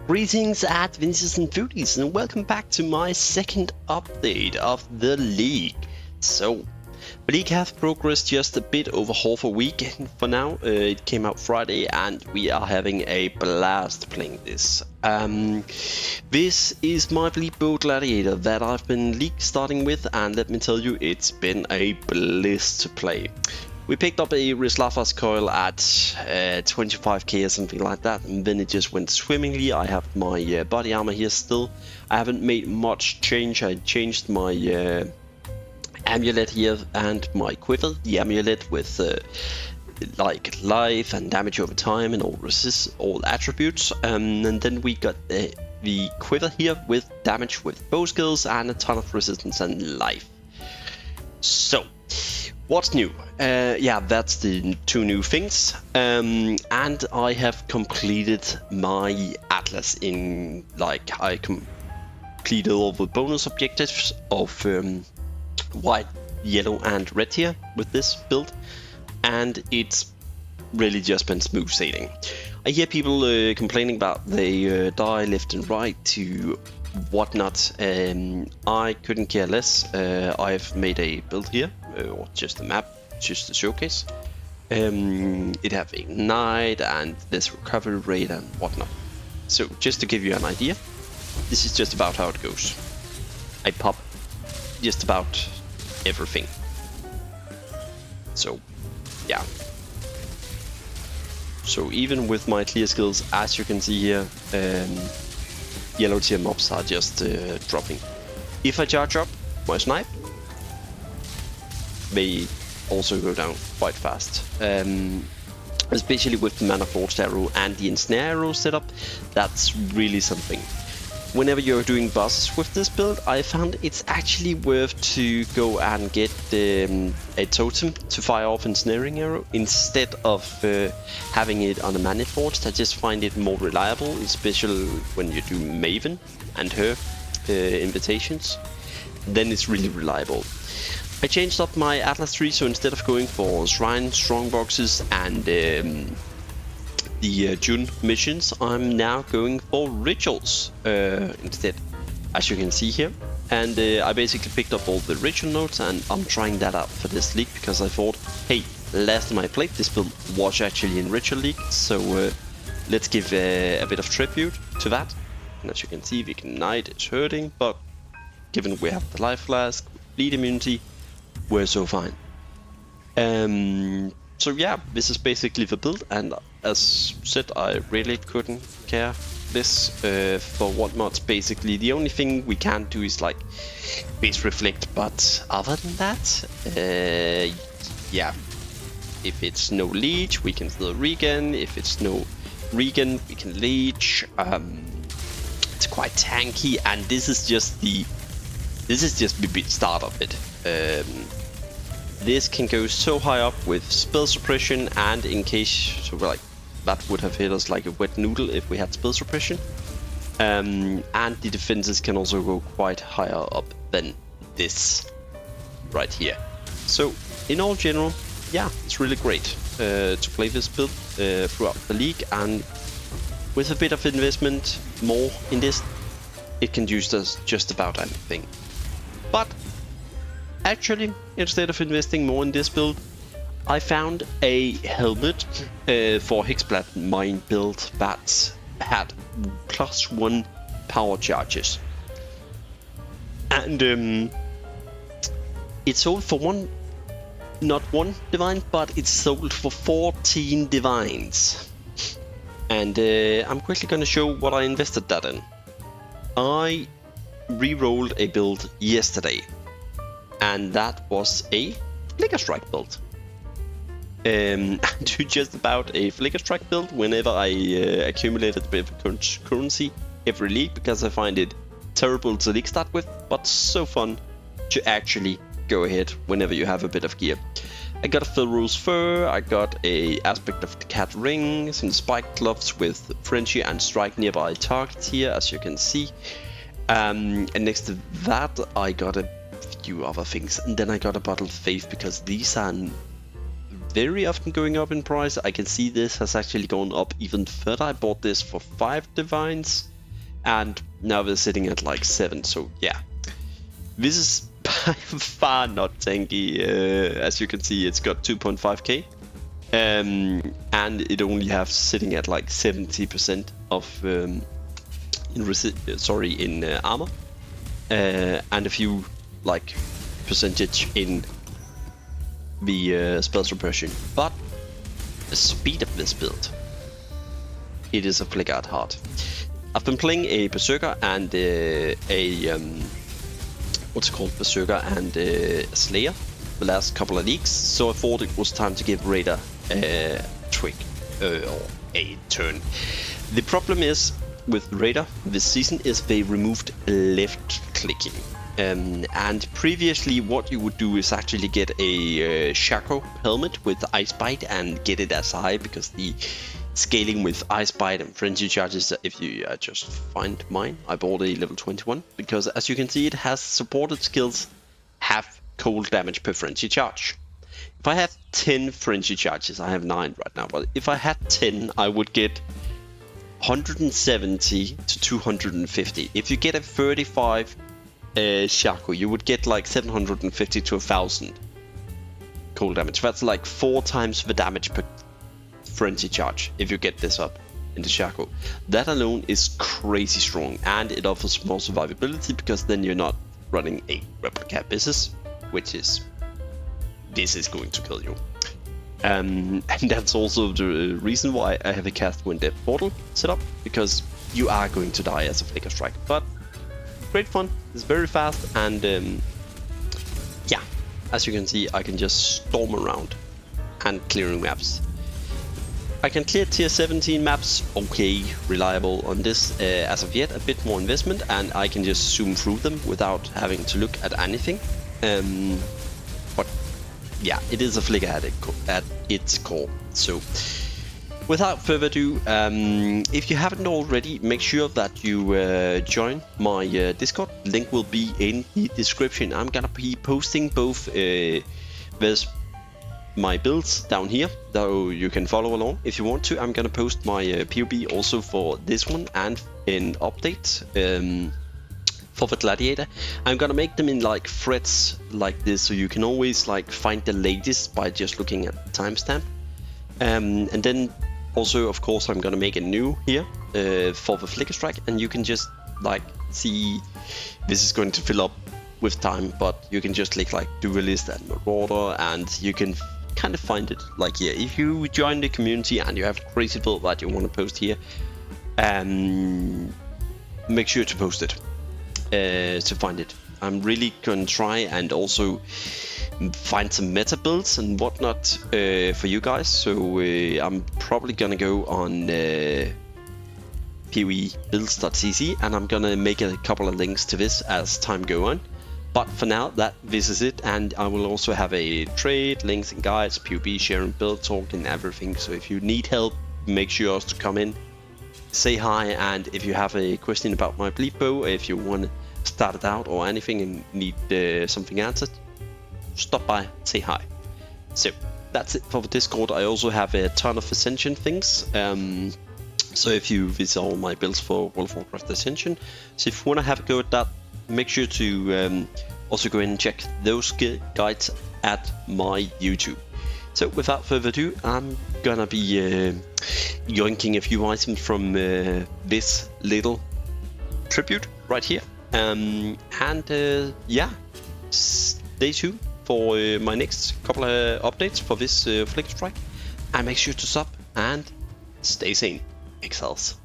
Greetings adventures and foodies, and welcome back to my second update of the league. So, the league has progressed just a bit over half a week for now. It came out Friday and we are having a blast playing this. This is my Bleed Bow Gladiator that I've been league starting with, and let me tell you, it's been a bliss to play. We picked up a Rislafa's coil at 25k or something like that, and then it just went swimmingly. I have my body armor here still. I haven't made much change. I changed my amulet here and my quiver. The amulet with like life and damage over time and all attributes. And then we got the quiver here with damage with bow skills and a ton of resistance and life. So, what's new? Yeah, that's the two new things. And I have completed my atlas in, like, I completed all the bonus objectives of white, yellow and red here with this build. And it's really just been smooth sailing. I hear people complaining about they die left and right to whatnot. I couldn't care less. I've made a build here, or just a map, just to showcase. It have ignite and this recovery rate and whatnot. So just to give you an idea, this is just about how it goes. I pop just about everything. So yeah. So even with my clear skills, as you can see here, yellow tier mobs are just dropping. If I charge up my snipe, they also go down quite fast. Especially with the mana forged arrow and the ensnare arrow setup, that's really something. Whenever you're doing bosses with this build, I found it's actually worth to go and get a totem to fire off ensnaring arrow instead of having it on a mana forged. I just find it more reliable, especially when you do Maven and her invitations. Then it's really reliable. I changed up my Atlas tree, so instead of going for Shrine, Strongboxes and the June missions, I'm now going for rituals instead, as you can see here. And I basically picked up all the ritual notes and I'm trying that out for this league because I thought, hey, last time I played this build was actually in ritual league, so let's give a bit of tribute to that. And as you can see, the ignite is hurting, but given we have the life flask, bleed immunity, we're so fine. So yeah, this is basically the build, and as said, I really couldn't care less for what mods. Basically, the only thing we can't do is like base reflect, but other than that, yeah. If it's no leech, we can still regen. If it's no regen, we can leech. It's quite tanky, and this is just the start of it. This can go so high up with spell suppression, and in case, so like that would have hit us like a wet noodle if we had spell suppression. And the defenses can also go quite higher up than this right here. So in all general, yeah, it's really great to play this build throughout the league, and with a bit of investment more in this, it can use us just about anything. But actually, instead of investing more in this build, I found a helmet for Hexblade mine build that had +1 power charges. And it sold for not one divine, but it sold for 14 divines. And I'm quickly going to show what I invested that in. I re-rolled a build yesterday, and that was a Flicker Strike build. I do just about a Flicker Strike build whenever I accumulated a bit of currency every league, because I find it terrible to league start with, but so fun to actually go ahead whenever you have a bit of gear. I got a Filrose fur, I got a aspect of the cat ring, some spike gloves with Frenchie and strike nearby targets here, as you can see. And next to that, I got a few other things, and then I got a bottle of faith because these are very often going up in price. I can see this has actually gone up even further. I bought this for 5 divines and now we're sitting at like 7. So yeah, this is by far not tanky. As you can see, it's got 2.5k, and it only has sitting at like 70% of in armor, and a few like percentage in the spell suppression. But the speed of this build, it is a flicker at heart. I've been playing a berserker and berserker and a slayer the last couple of leagues, so I thought it was time to give Raider a trick or a turn. The problem is with Raider this season is they removed left clicking, and previously what you would do is actually get a Shaco helmet with Ice Bite and get it as high, because the scaling with Ice Bite and Frenzy Charges, if you just find mine, I bought a level 21, because as you can see it has supported skills have cold damage per Frenzy Charge. If I had 10 Frenzy Charges, I have 9 right now, but if I had 10 I would get 170 to 250. If you get a 35 Shaco, you would get like 750 to 1000 cold damage. That's like 4 times the damage per Frenzy Charge if you get this up in the Shaco. That alone is crazy strong, and it offers more survivability, because then you're not running a replica business, which is, this is going to kill you. And that's also the reason why I have a cast when death portal set up, because you are going to die as a flicker strike. But great fun, it's very fast, and yeah, as you can see I can just storm around and clearing maps. I can clear tier 17 maps, okay, reliable on this as of yet, a bit more investment, and I can just zoom through them without having to look at anything. But yeah, it is a flicker at its core. So without further ado, if you haven't already, make sure that you join my Discord. Link will be in the description. I'm gonna be posting both there's my builds down here, so you can follow along if you want to. I'm gonna post my PoE also for this one, and an update for the Gladiator. I'm gonna make them in like threads like this, so you can always like find the latest by just looking at the timestamp. And then also, of course, I'm gonna make a new here for the Flicker Strike, and you can just like see, this is going to fill up with time, but you can just click like Duelist and Marauder, and you can kind of find it like here. If you join the community and you have a crazy build that you want to post here, make sure to post it to find it. I'm really gonna try and also find some meta builds and whatnot for you guys. So I'm probably gonna go on PoEbuilds.cc, and I'm gonna make a couple of links to this as time go on. But for now, this is it, and I will also have a trade, links and guides, PoE sharing, build talk and everything. So if you need help, make sure to come in, say hi, and if you have a question about my Bleed Bow, if you want to start it out or anything and need something answered, stop by, say hi. So that's it for the Discord. I also have a ton of Ascension things. So if you visit all my builds for World of Warcraft Ascension, so if you want to have a go at that, make sure to also go in and check those guides at my YouTube. So without further ado, I'm gonna be yoinking a few items from this little tribute right here. Yeah, stay tuned for my next couple of updates for this Flicker Strike. And make sure to sub and stay sane, Exiles.